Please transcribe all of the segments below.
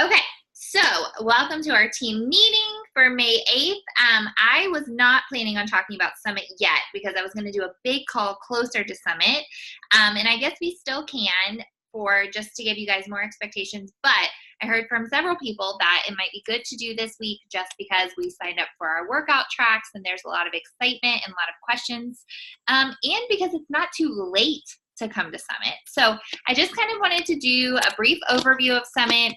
Okay, so welcome to our team meeting for May 8th. I was not planning on talking about Summit yet because I was going to do a big call closer to Summit. And I guess we still can for just to give you guys more expectations. But I heard from several people that it might be good to do this week just because we signed up for our workout tracks and there's a lot of excitement and a lot of questions. And because it's not too late to come to Summit. So I just kind of wanted to do a brief overview of Summit,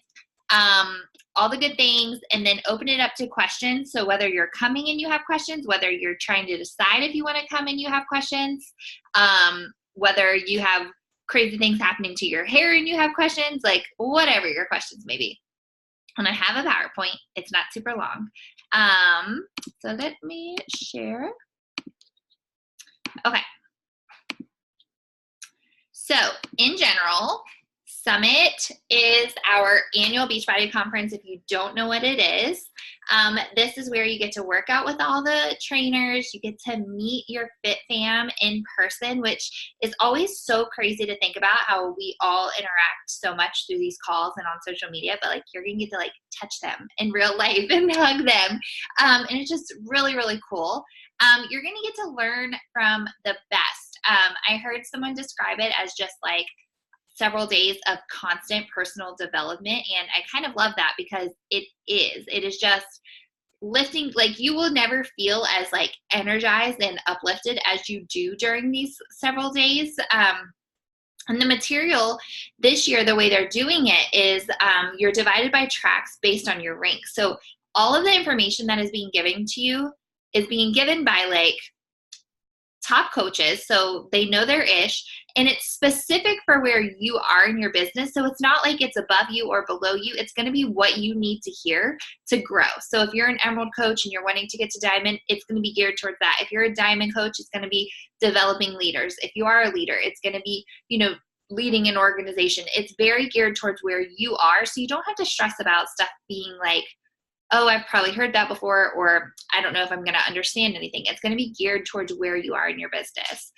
all the good things, and then open it up to questions. So whether you're coming and you have questions, whether you're trying to decide if you want to come and you have questions, whether you have crazy things happening to your hair and you have questions, like whatever your questions may be. And I have a PowerPoint. It's not super long. So let me share. Okay. So in general, Summit is our annual Beachbody conference. If you don't know what it is, this is where you get to work out with all the trainers. You get to meet your Fit Fam in person, which is always so crazy to think about how we all interact so much through these calls and on social media, but like you're gonna get to like touch them in real life and hug them. And it's just really, really cool. You're gonna get to learn from the best. I heard someone describe it as just like several days of constant personal development. And I kind of love that because it is just lifting. Like you will never feel as like energized and uplifted as you do during these several days. And the material this year, the way they're doing it is you're divided by tracks based on your rank. So all of the information that is being given to you is being given by like top coaches, so they know their ish, and it's specific for where you are in your business. So it's not like it's above you or below you. It's going to be what you need to hear to grow. So if you're an Emerald coach and you're wanting to get to Diamond, it's going to be geared towards that. If you're a Diamond coach, it's going to be developing leaders. If you are a leader, it's going to be, leading an organization. It's very geared towards where you are. So you don't have to stress about stuff being like, oh, I've probably heard that before, or I don't know if I'm going to understand anything. It's going to be geared towards where you are in your business.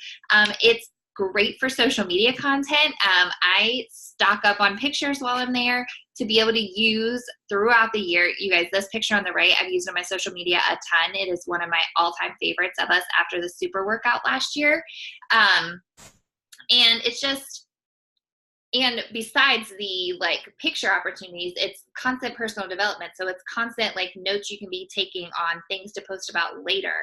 It's great for social media content. I stock up on pictures while I'm there to be able to use throughout the year. You guys, this picture on the right, I've used on my social media a ton. It is one of my all-time favorites of us after the super workout last year. And it's just, and besides the like picture opportunities, it's constant personal development. So it's constant like notes you can be taking on things to post about later.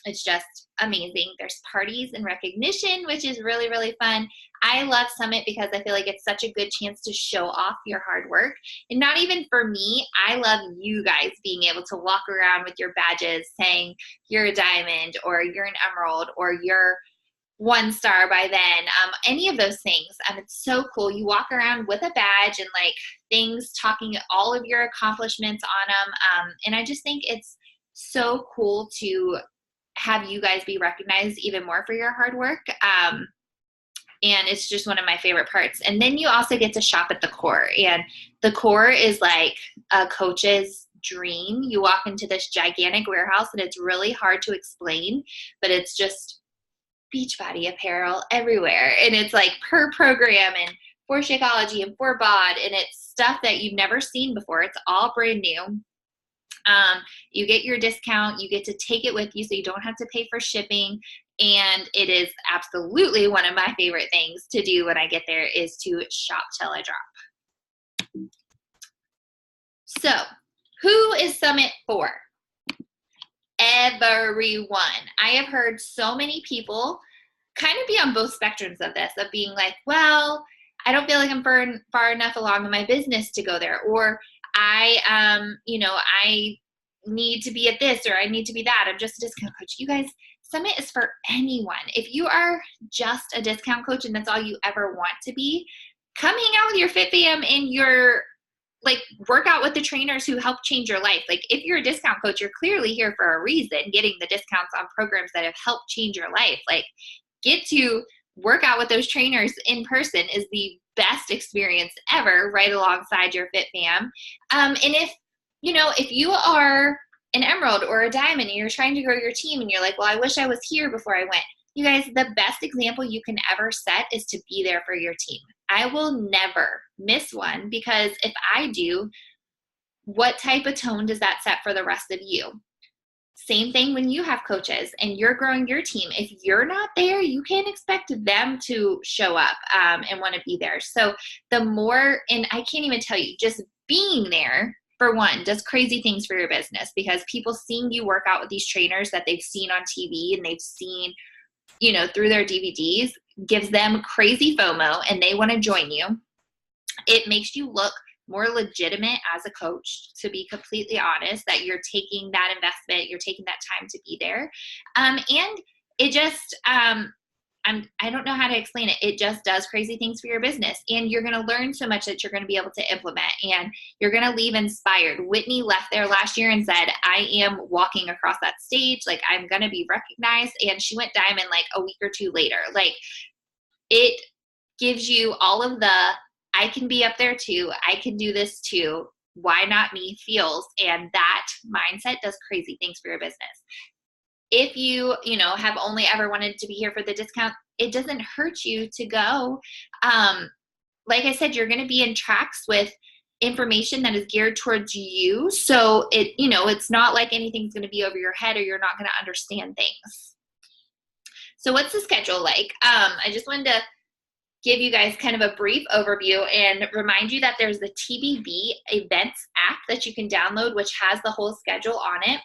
It's just amazing. There's parties and recognition, which is really, really fun. I love Summit because I feel like it's such a good chance to show off your hard work. And not even for me, I love you guys being able to walk around with your badges saying you're a Diamond or you're an Emerald or you're 1 star by then, any of those things. It's so cool. You walk around with a badge and like things talking all of your accomplishments on them. And I just think it's so cool to have you guys be recognized even more for your hard work. And it's just one of my favorite parts. And then you also get to shop at the core, and the core is like a coach's dream. You walk into this gigantic warehouse and it's really hard to explain, but it's just Beachbody apparel everywhere, and it's like per program and for Shakeology and for BOD, and it's stuff that you've never seen before. It's all brand new. You get your discount, you get to take it with you so you don't have to pay for shipping, and it is absolutely one of my favorite things to do when I get there is to shop till I drop. So who is Summit for? Everyone. I have heard so many people kind of be on both spectrums of this, of being like, well, I don't feel like I'm far enough along in my business to go there, or I need to be at this, or I need to be that. I'm just a discount coach. You guys, Summit is for anyone. If you are just a discount coach and that's all you ever want to be, come hang out with your Fit Fam and your like work out with the trainers who help change your life. Like if you're a discount coach, you're clearly here for a reason, getting the discounts on programs that have helped change your life. Like get to work out with those trainers in person is the best experience ever, right alongside your Fit Fam. And if you are an Emerald or a Diamond and you're trying to grow your team and you're like, well, I wish I was here before I went. You guys, the best example you can ever set is to be there for your team. I will never miss one, because if I do, what type of tone does that set for the rest of you? Same thing when you have coaches and you're growing your team. If you're not there, you can't expect them to show up and want to be there. So the more, and I can't even tell you, just being there, for one, does crazy things for your business, because people seeing you work out with these trainers that they've seen on TV and they've seen, through their DVDs, gives them crazy FOMO and they want to join you. It makes you look more legitimate as a coach, to be completely honest, that you're taking that investment, you're taking that time to be there. And it just, I don't know how to explain it. It just does crazy things for your business, and you're going to learn so much that you're going to be able to implement, and you're going to leave inspired. Whitney left there last year and said, I am walking across that stage. Like, I'm going to be recognized. And she went diamond like a week or two later. Like, it gives you all of the, I can be up there too. I can do this too. Why not me feels. And that mindset does crazy things for your business. If you, have only ever wanted to be here for the discount, it doesn't hurt you to go. Like I said, you're going to be in tracks with information that is geared towards you. So it's not like anything's going to be over your head or you're not going to understand things. So what's the schedule like? I just wanted to give you guys kind of a brief overview and remind you that there's the TBB events app that you can download, which has the whole schedule on it.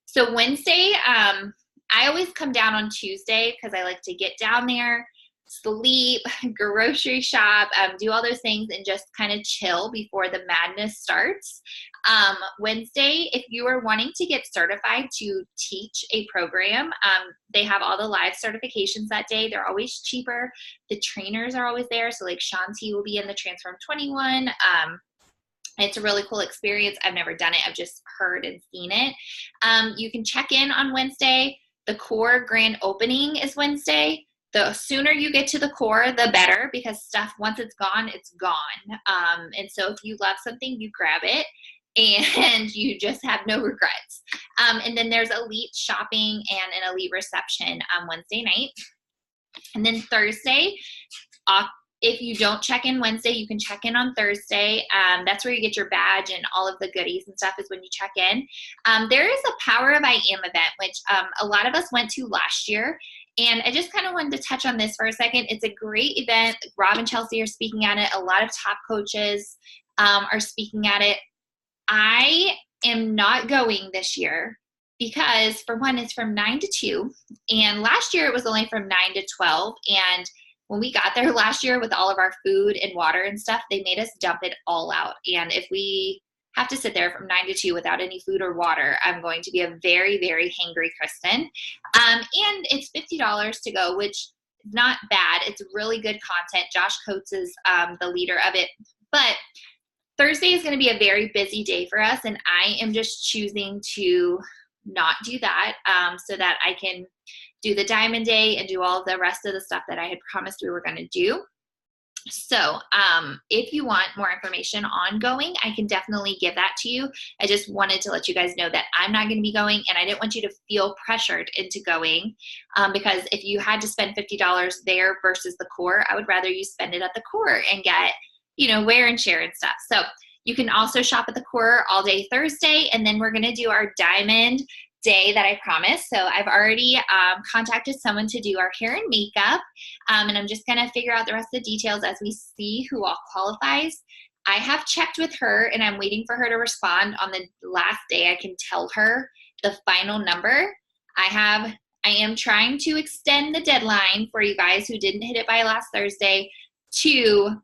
So Wednesday, I always come down on Tuesday because I like to get down there, sleep, grocery shop, do all those things, and just kind of chill before the madness starts. Wednesday, if you are wanting to get certified to teach a program, they have all the live certifications that day. They're always cheaper. The trainers are always there. So like Shanti will be in the Transform 21. It's a really cool experience. I've never done it. I've just heard and seen it. You can check in on Wednesday. The core grand opening is Wednesday. The sooner you get to the core, the better, because stuff, once it's gone, it's gone. And so if you love something, you grab it and you just have no regrets. And then there's elite shopping and an elite reception on Wednesday night. And then Thursday, if you don't check in Wednesday, you can check in on Thursday. That's where you get your badge and all of the goodies and stuff is when you check in. There is a Power of I Am event, which a lot of us went to last year. And I just kind of wanted to touch on this for a second. It's a great event. Rob and Chelsea are speaking at it. A lot of top coaches are speaking at it. I am not going this year because, for one, it's from 9 to 2. And last year it was only from 9 to 12. And when we got there last year with all of our food and water and stuff, they made us dump it all out. And if we have to sit there from 9 to 2 without any food or water, I'm going to be a very, very hangry Kristen. And it's $50 to go, which is not bad. It's really good content. Josh Coates is the leader of it. But Thursday is going to be a very busy day for us, and I am just choosing to not do that so that I can do the Diamond Day and do all the rest of the stuff that I had promised we were going to do. So if you want more information on going, I can definitely give that to you. I just wanted to let you guys know that I'm not going to be going, and I didn't want you to feel pressured into going because if you had to spend $50 there versus the core, I would rather you spend it at the core and get, wear and share and stuff. So you can also shop at the core all day Thursday, and then we're going to do our Diamond Day that I promised. So I've already contacted someone to do our hair and makeup, and I'm just going to figure out the rest of the details as we see who all qualifies. I have checked with her, and I'm waiting for her to respond on the last day. I can tell her the final number. I am trying to extend the deadline for you guys who didn't hit it by last Thursday to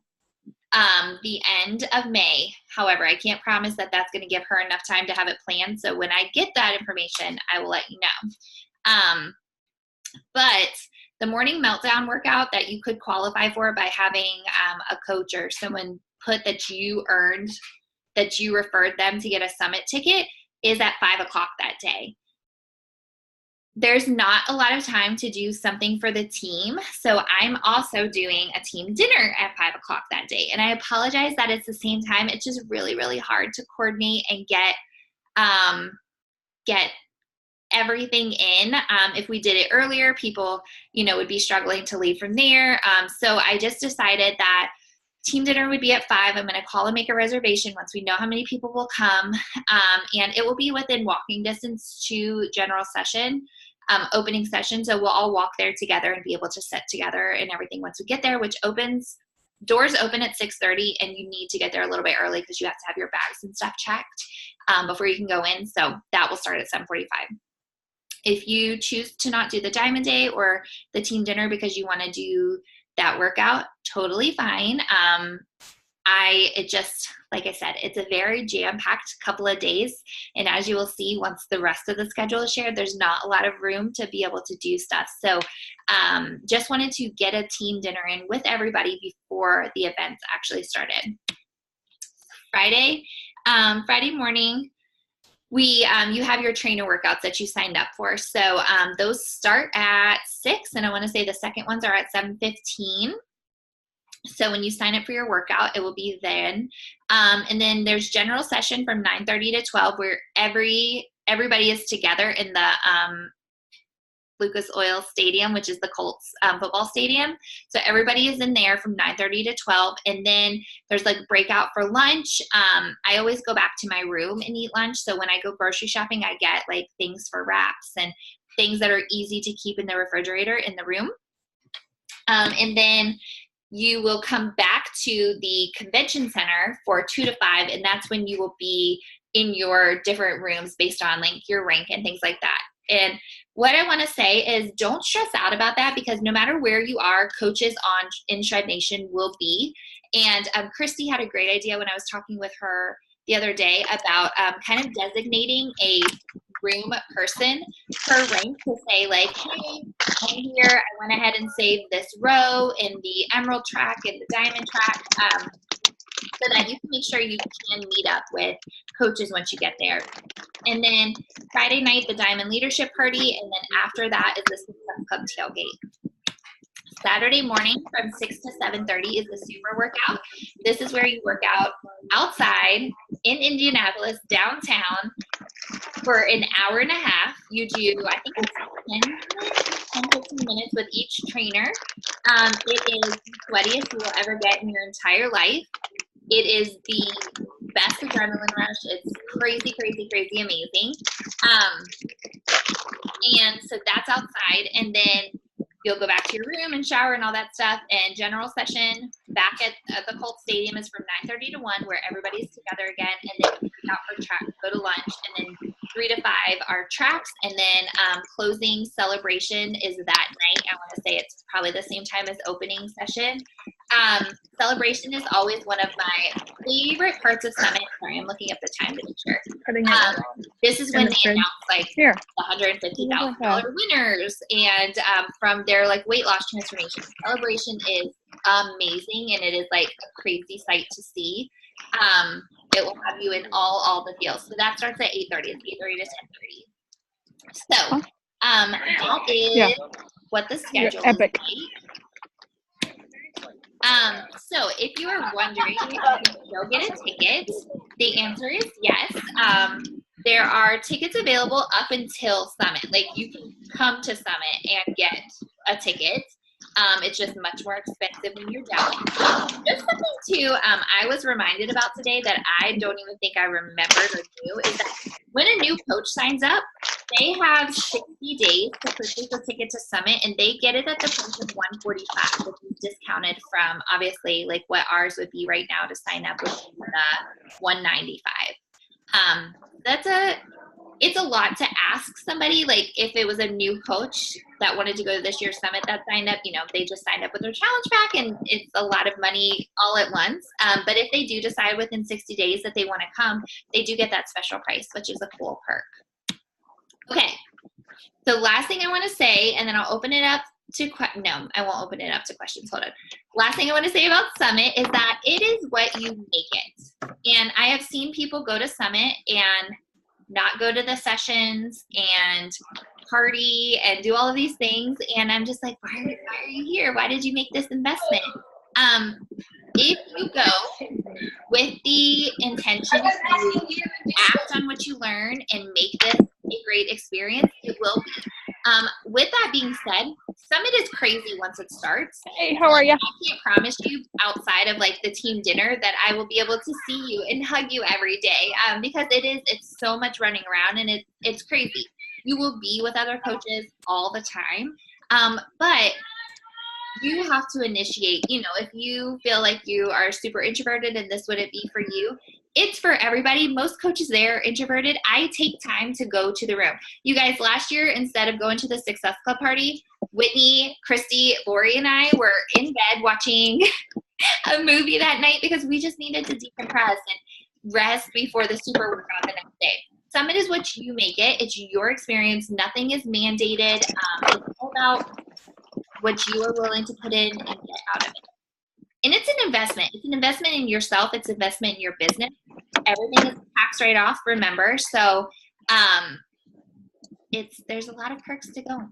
the end of May. However, I can't promise that that's going to give her enough time to have it planned. So when I get that information, I will let you know. But the morning meltdown workout that you could qualify for by having a coach or someone put that you earned, that you referred them to get a summit ticket, is at 5 o'clock that day. There's not a lot of time to do something for the team. So I'm also doing a team dinner at 5 o'clock that day. And I apologize that it's the same time. It's just really, really hard to coordinate and get everything in. If we did it earlier, people, would be struggling to leave from there. So I just decided that team dinner would be at 5. I'm going to call and make a reservation once we know how many people will come. And it will be within walking distance to general session, opening session. So we'll all walk there together and be able to sit together and everything once we get there, which doors open at 6:30, and you need to get there a little bit early because you have to have your bags and stuff checked before you can go in. So that will start at 7:45. If you choose to not do the Diamond Day or the team dinner because you want to do that workout, totally fine. Like I said, it's a very jam-packed couple of days. And as you will see, once the rest of the schedule is shared, there's not a lot of room to be able to do stuff. So just wanted to get a team dinner in with everybody before the events actually started. Friday morning, you have your trainer workouts that you signed up for. So those start at 6, and I want to say the second ones are at 7:15. So when you sign up for your workout, it will be then. And then there's general session from 9:30 to 12 where everybody is together in the Lucas Oil Stadium, which is the Colts football stadium. So everybody is in there from 9:30 to 12. And then there's like breakout for lunch. I always go back to my room and eat lunch. So when I go grocery shopping, I get like things for wraps and things that are easy to keep in the refrigerator in the room. And then you will come back to the convention center for 2 to 5, and that's when you will be in your different rooms based on like your rank and things like that. And what I want to say is don't stress out about that, because no matter where you are, coaches in Shred Nation will be. And Christy had a great idea when I was talking with her the other day about kind of designating a room person per rank to say like, hey, I'm here, I went ahead and saved this row in the emerald track and the diamond track, so that you can make sure you can meet up with coaches once you get there. And then Friday night, the Diamond Leadership Party, and then after that is the Success Club tailgate. Saturday morning from 6 to 7:30 is the super workout. This is where you work out outside in Indianapolis, downtown, for an hour and a half. You do, I think it's 10-15 minutes with each trainer. It is the sweatiest you will ever get in your entire life. It is the best adrenaline rush. It's crazy, crazy, crazy amazing. And so that's outside. And then you'll go back to your room and shower and all that stuff. And general session back at the Colts Stadium is from 9:30 to 1, where everybody's together again. And then you break out for track, go to lunch, and then 3 to 5 are tracks. And then closing celebration is that night. I want to say it's probably the same time as opening session. Celebration is always one of my favorite parts of Summit. Sorry, I'm looking up the time to be sure. This is when they announce like the $150,000 winners and from their like weight loss transformation. Celebration is amazing, and it is like a crazy sight to see. It will have you in all the fields. So that starts at 8:30. It's 8:30 to 10:30. So that is what the schedule is like. So if you are wondering if you can still get a ticket, the answer is yes. There are tickets available up until Summit. Like you can come to Summit and get a ticket. It's just much more expensive when you're down. Just something too, I was reminded about today that I don't even think I remembered or knew is that when a new coach signs up, they have 60 days to purchase a ticket to Summit, and they get it at the price of $145, which is discounted from obviously like what ours would be right now to sign up with the $195. It's a lot to ask somebody. Like if it was a new coach that wanted to go to this year's Summit that signed up, they just signed up with their challenge pack, and it's a lot of money all at once. But if they do decide within 60 days that they want to come, they do get that special price, which is a cool perk. Okay, so last thing I want to say, and then I'll open it up to no, I won't open it up to questions. Hold on. Last thing I want to say about Summit is that it is what you make it. And I have seen people go to Summit and not go to the sessions and party and do all of these things, and I'm just like, why are you here? Why did you make this investment? If you go with the intention to act on what you learn and make this a great experience, it will be. With that being said, Summit is crazy once it starts. Hey, how are you? I can't promise you outside of like the team dinner that I will be able to see you and hug you every day, because it's so much running around, and it's crazy. You will be with other coaches all the time, but you have to initiate. If you feel like you are super introverted and this wouldn't be for you, it's for everybody. Most coaches there are introverted. I take time to go to the room. You guys, last year, instead of going to the Success Club party, Whitney, Christy, Lori, and I were in bed watching a movie that night because we just needed to decompress and rest before the super workout the next day. Summit is what you make it. It's your experience. Nothing is mandated. It's all about what you are willing to put in and get out of it. And it's an investment. It's an investment in yourself. It's an investment in your business. Everything is tax write-off, remember. So there's a lot of perks to go.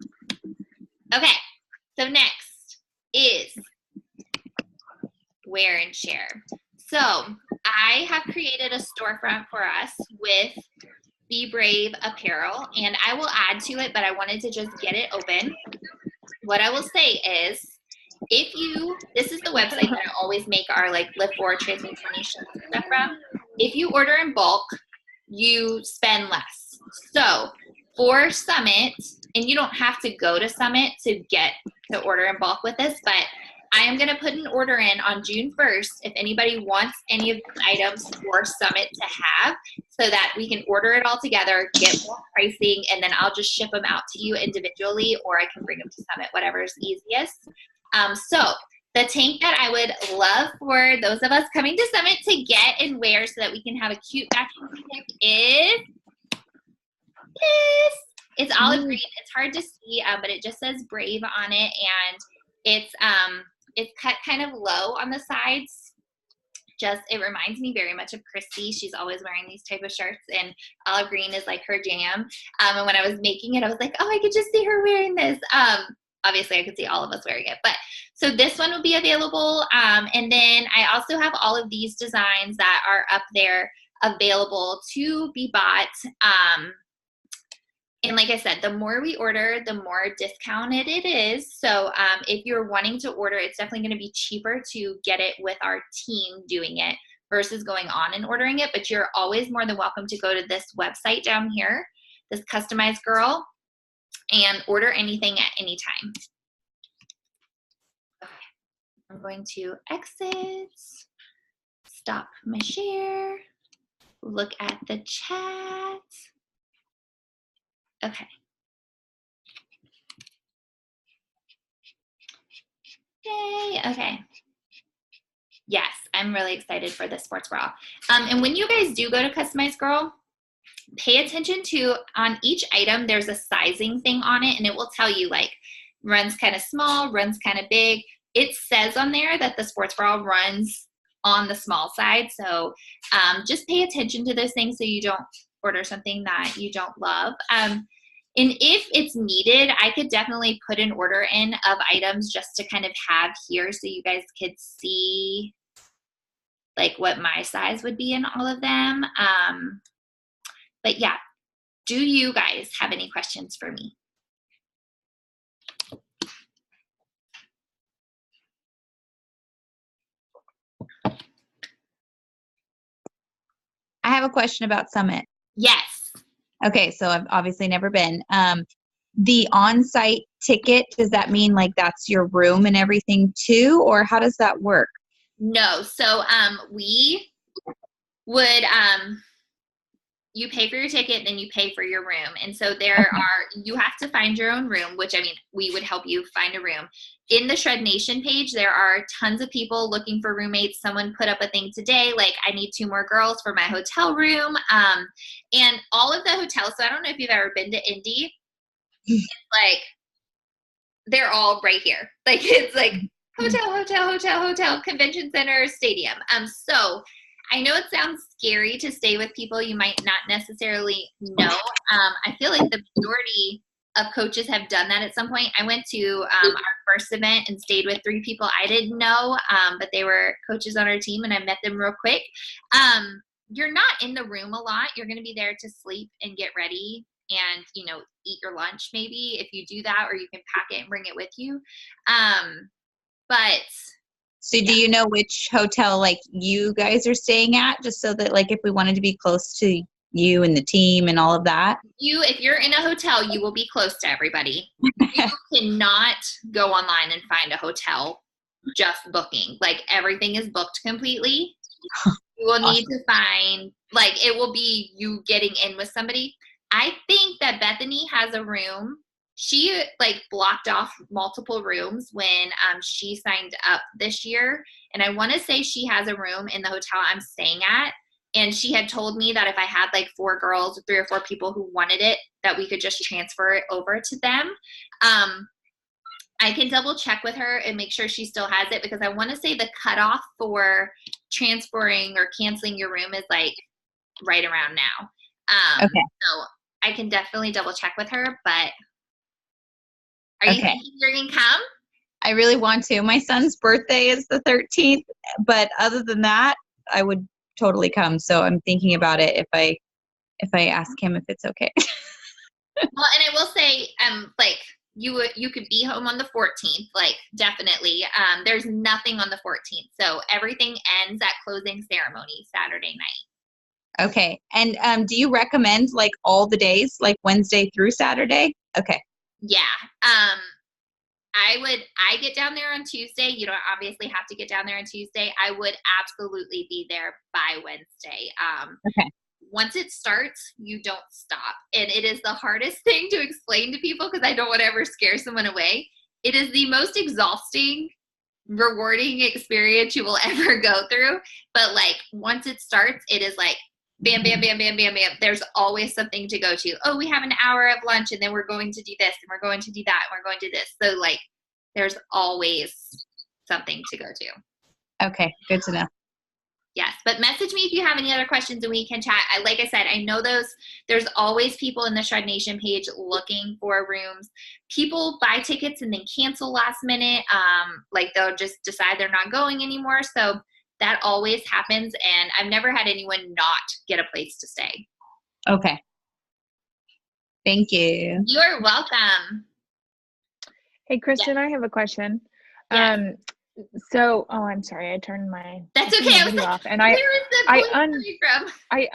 Okay, so next is wear and share. So I have created a storefront for us with Be Brave apparel, and I will add to it, but I wanted to just get it open. What I will say is, this is the website that I always make our like Lift Forward Transformation stuff from. If you order in bulk, you spend less. So for Summit, and you don't have to go to Summit to get to order in bulk with this, but I am going to put an order in on June 1st if anybody wants any of these items for Summit to have, so that we can order it all together, get more pricing, and then I'll just ship them out to you individually, or I can bring them to Summit, whatever is easiest. So the tank that I would love for those of us coming to Summit to get and wear so that we can have a cute matching pic is this. It's olive green. It's hard to see, but it just says Brave on it, and it's cut kind of low on the sides. It reminds me very much of Christy. She's always wearing these type of shirts, and olive green is like her jam. And when I was making it, I was like, oh, I could just see her wearing this. Obviously I could see all of us wearing it, but so this one will be available. And then I also have all of these designs that are up there available to be bought. And like I said, the more we order, the more discounted it is. So if you're wanting to order, it's definitely going to be cheaper to get it with our team doing it versus going on and ordering it. But you're always more than welcome to go to this website down here, this Customized Girl, and order anything at any time. Okay. I'm going to exit, stop my share, look at the chat. Okay. Yay, okay. Yes, I'm really excited for the sports bra. And when you guys do go to Customized Girl, pay attention to, on each item, there's a sizing thing on it, and it will tell you like runs kind of small, runs kind of big. It says on there that the sports bra runs on the small side. So just pay attention to those things so you don't order something that you don't love. And if it's needed, I could definitely put an order in of items just to kind of have here so you guys could see like what my size would be in all of them. But yeah, do you guys have any questions for me? I have a question about Summit. Yes. Okay, so I've obviously never been. The on-site ticket, does that mean like that's your room and everything too, or how does that work? No, so we would you pay for your ticket, then you pay for your room. And so you have to find your own room, which I mean, we would help you find a room. In the Shred Nation page, there are tons of people looking for roommates. Someone put up a thing today, like I need 2 more girls for my hotel room. And all of the hotels, so I don't know if you've ever been to Indy, it's like, they're all right here. Like it's like hotel, convention center, stadium. So I know it sounds scary to stay with people you might not necessarily know. I feel like the majority of coaches have done that at some point. I went to our first event and stayed with 3 people I didn't know, but they were coaches on our team, and I met them real quick. You're not in the room a lot. You're going to be there to sleep and get ready and, eat your lunch maybe if you do that, or you can pack it and bring it with you. But So do you know which hotel like you guys are staying at, just so that like if we wanted to be close to you and the team and all of that? if you're in a hotel, you will be close to everybody. You cannot go online and find a hotel just booking. Like everything is booked completely. You will need to find, like, it will be you getting in with somebody. I think that Bethany has a room. She like blocked off multiple rooms when she signed up this year. And I want to say she has a room in the hotel I'm staying at. And she had told me that if I had like 4 girls, 3 or 4 people who wanted it, that we could just transfer it over to them. I can double check with her and make sure she still has it, because I want to say the cutoff for transferring or canceling your room is like right around now. Okay. So I can definitely double check with her, but are you thinking you're going to come? I really want to. My son's birthday is the 13th, but other than that, I would totally come. So I'm thinking about it if I ask him if it's okay. Well, and I will say, like, you could be home on the 14th, like, definitely. There's nothing on the 14th, so everything ends at closing ceremony Saturday night. Okay. And do you recommend like all the days, like Wednesday through Saturday? Okay. Yeah. I get down there on Tuesday. You don't obviously have to get down there on Tuesday. I would absolutely be there by Wednesday. Okay. Once it starts, you don't stop. And it is the hardest thing to explain to people, because I don't want to ever scare someone away. It is the most exhausting, rewarding experience you will ever go through. But like once it starts, it is like bam, bam, bam, bam, bam, bam. There's always something to go to. Oh, we have an hour of lunch, and then we're going to do this, and we're going to do that, and we're going to do this. So like there's always something to go to. Okay. Good to know. Yes, but message me if you have any other questions and we can chat. Like I said, I know there's always people in the Shred Nation page looking for rooms. People buy tickets and then cancel last minute. Like they'll just decide they're not going anymore. So that always happens, and I've never had anyone not get a place to stay. Okay. Thank you. You're welcome. Hey, Kristen, I have a question. Yes. So, I'm sorry, I turned my That's okay. video off, and where is the from? I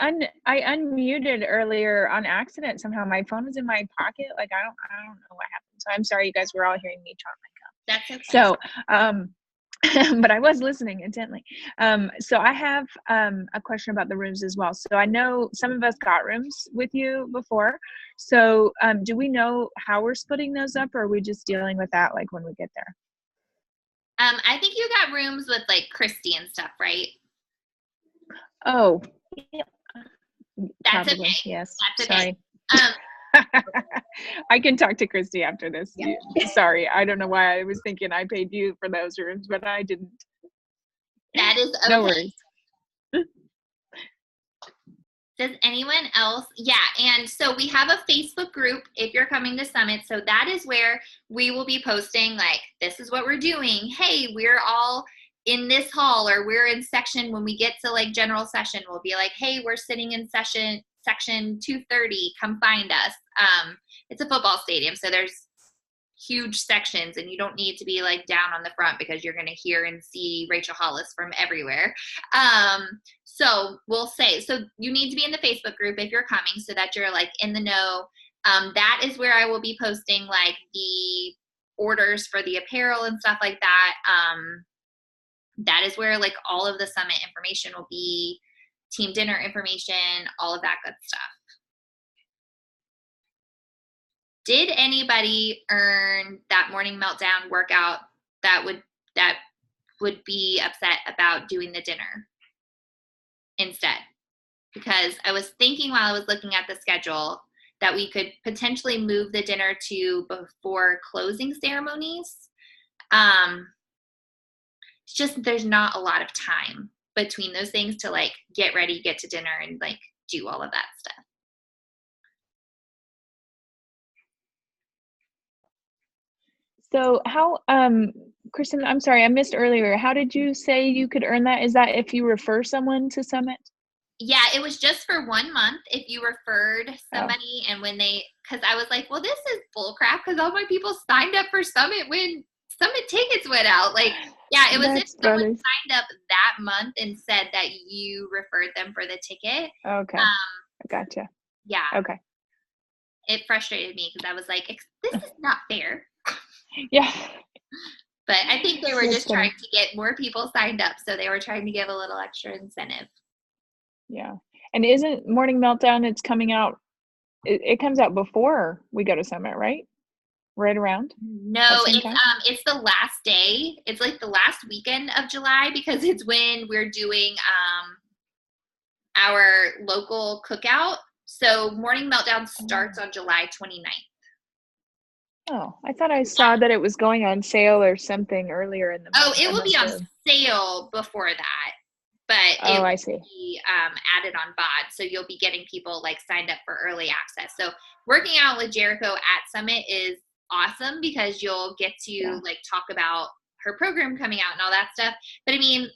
unmuted earlier on accident somehow. My phone was in my pocket. Like I don't know what happened. So I'm sorry, you guys were all hearing me talk like that. That's okay. So, but I was listening intently. So I have a question about the rooms as well. So I know some of us got rooms with you before. So do we know how we're splitting those up, or are we just dealing with that like when we get there? I think you got rooms with like Christy and stuff, right? Oh, yeah. That's Probably, okay. yes. That's okay. Sorry. I can talk to Christy after this. Yeah. Sorry, I don't know why I was thinking I paid you for those rooms, but I didn't. That is okay. No worries. Does anyone else? Yeah, and so we have a Facebook group if you're coming to Summit. So that is where we will be posting like, this is what we're doing. Hey, we're all in this hall, or we're in section. When we get to like general session, we'll be like, hey, we're sitting in section 230. Come find us. It's a football stadium, so there's huge sections, and you don't need to be like down on the front, because you're going to hear and see Rachel Hollis from everywhere. So we'll say, so you need to be in the Facebook group if you're coming, so that you're like in the know. That is where I will be posting like the orders for the apparel and stuff like that. That is where like all of the Summit information will be, team dinner information, all of that good stuff. Did anybody earn that morning meltdown workout that would be upset about doing the dinner instead? Because I was thinking while I was looking at the schedule that we could potentially move the dinner to before closing ceremonies. It's just there's not a lot of time between those things to like get ready, get to dinner, and like do all of that stuff. So how, Kristen, I'm sorry, I missed earlier. How did you say you could earn that? Is that if you refer someone to Summit? Yeah, it was just for 1 month if you referred somebody, and when because I was like, well, this is bull crap because all my people signed up for Summit when Summit tickets went out. Like, yeah, it was if someone signed up that month and said that you referred them for the ticket. Okay, I gotcha. Yeah. Okay. It frustrated me because I was like, this is not fair. Yeah. But I think they were just trying to get more people signed up, so they were trying to give a little extra incentive. Yeah. And isn't Morning Meltdown, it's coming out, it comes out before we go to Summit, right? Right around? No, it's the last day. It's like the last weekend of July because it's when we're doing our local cookout. So Morning Meltdown starts on July 29th. Oh, I thought I saw that it was going on sale or something earlier in the month. Oh, it will be on sale before that. But it will be added on BOD, so you'll be getting people like signed up for early access. So working out with Jericho at Summit is awesome because you'll get to like talk about her program coming out and all that stuff. But I mean,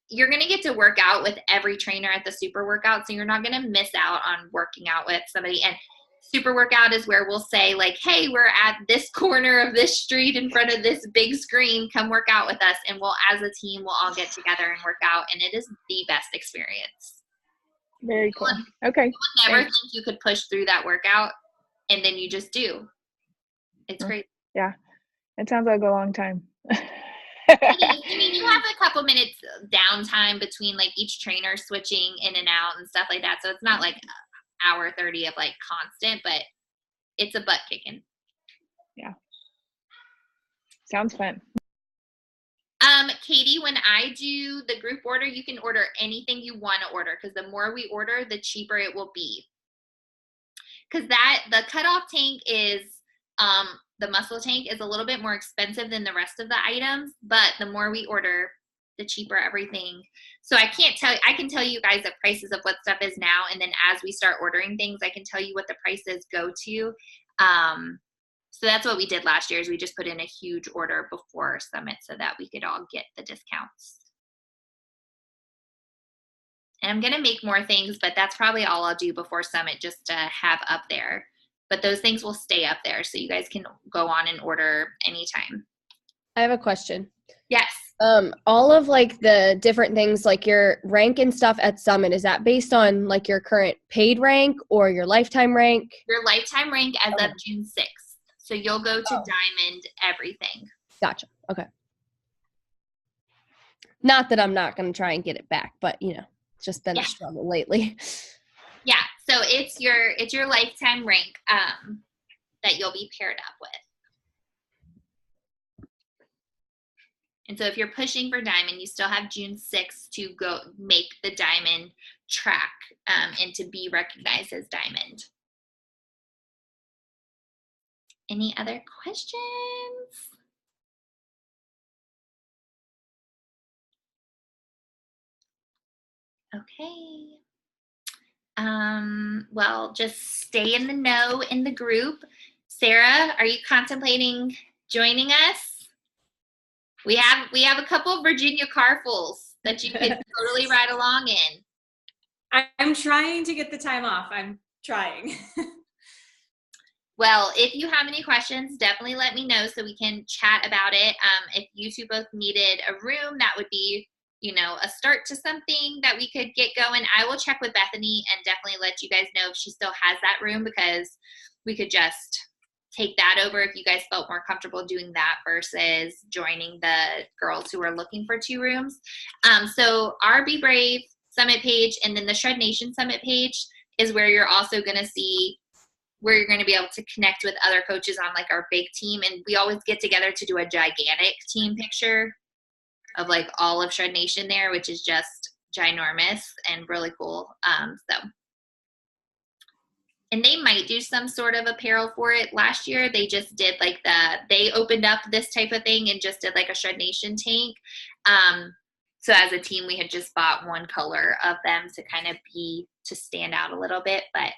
you're going to get to work out with every trainer at the Super Workout, so you're not going to miss out on working out with somebody. And Super Workout is where we'll say like, hey, we're at this corner of this street in front of this big screen. Come work out with us. And we'll, as a team, we'll all get together and work out. And it is the best experience. Very cool. Okay. You would never think you could push through that workout. And then you just do. It's great. Yeah. It sounds like a long time. I mean, you have a couple minutes downtime between like each trainer switching in and out and stuff like that. So it's not like hour 30 of like constant, but it's a butt kicking. Yeah. Sounds fun. Katie, when I do the group order, you can order anything you want to order because the more we order, the cheaper it will be. Because the cutoff tank is the muscle tank is a little bit more expensive than the rest of the items, but the more we order, the cheaper everything. So I can tell you guys the prices of what stuff is now, and then as we start ordering things, I can tell you what the prices go to. So that's what we did last year is we just put in a huge order before Summit so that we could all get the discounts. And I'm going to make more things, but that's probably all I'll do before Summit just to have up there. But those things will stay up there so you guys can go on and order anytime. I have a question. Yes. All of like the different things like your rank and stuff at Summit, is that based on like your current paid rank or your lifetime rank? Your lifetime rank as of June 6th. So you'll go to Diamond everything. Gotcha. Okay. Not that I'm not going to try and get it back, but you know, it's just been a struggle lately. Yeah. So it's your lifetime rank that you'll be paired up with. And so if you're pushing for Diamond, you still have June 6th to go make the Diamond track and to be recognized as Diamond. Any other questions? Okay. Well, just stay in the know in the group. Sarah, are you contemplating joining us? We have a couple of Virginia carfuls that you could totally ride along in. I'm trying to get the time off. I'm trying. Well, if you have any questions, definitely let me know so we can chat about it. If you two both needed a room, that would be, a start to something that we could get going. I will check with Bethany and definitely let you guys know if she still has that room because we could just take that over if you guys felt more comfortable doing that versus joining the girls who are looking for 2 rooms. So our Be Brave Summit page and then the Shred Nation Summit page is where you're also going to see where you're going to be able to connect with other coaches on like our big team. And we always get together to do a gigantic team picture of like all of Shred Nation there, which is just ginormous and really cool. And they might do some sort of apparel for it. Last year, they just did like they opened up this type of thing and just did like a Shred Nation tank. So as a team, we had just bought one color of them to kind of to stand out a little bit, but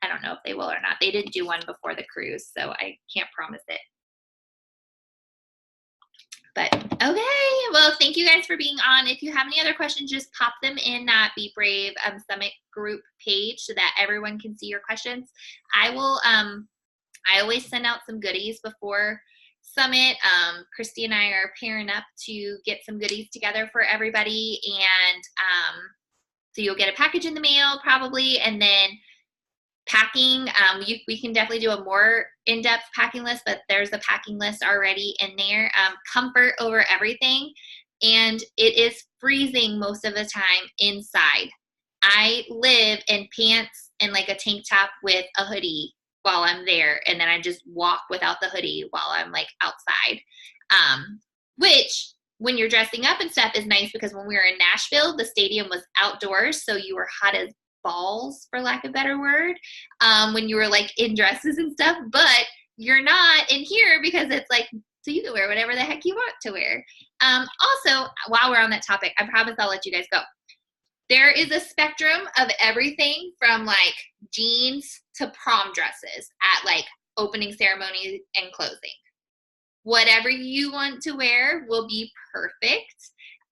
I don't know if they will or not. They didn't do one before the cruise, so I can't promise it. But okay, well, thank you guys for being on. If you have any other questions, just pop them in that Be Brave Summit group page so that everyone can see your questions. I will, I always send out some goodies before Summit. Christy and I are pairing up to get some goodies together for everybody, and so you'll get a package in the mail probably, and then packing, we can definitely do a more in-depth packing list, but there's a packing list already in there. Comfort over everything, and it is freezing most of the time inside. I live in pants and like a tank top with a hoodie while I'm there, and then I just walk without the hoodie while I'm like outside, which when you're dressing up and stuff is nice, because when we were in Nashville, the stadium was outdoors, so you were hot as balls, for lack of a better word, when you were like in dresses and stuff, but you're not in here because it's like, so you can wear whatever the heck you want to wear. Also, while we're on that topic, I promise I'll let you guys go. There is a spectrum of everything from like jeans to prom dresses at like opening ceremony and closing. Whatever you want to wear will be perfect.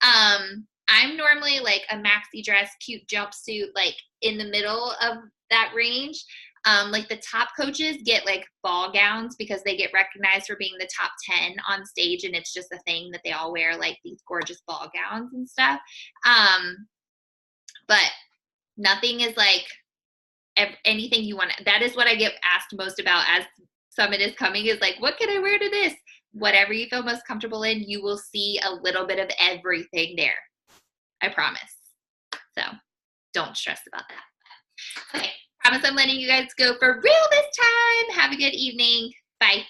I'm normally like a maxi dress, cute jumpsuit, like in the middle of that range. Like the top coaches get like ball gowns because they get recognized for being the top 10 on stage, and it's just a thing that they all wear, like these gorgeous ball gowns and stuff. But nothing is like anything you want. That is what I get asked most about as Summit is coming, is like, what can I wear to this? Whatever you feel most comfortable in, you will see a little bit of everything there. I promise. So don't stress about that. Okay, promise I'm letting you guys go for real this time. Have a good evening. Bye.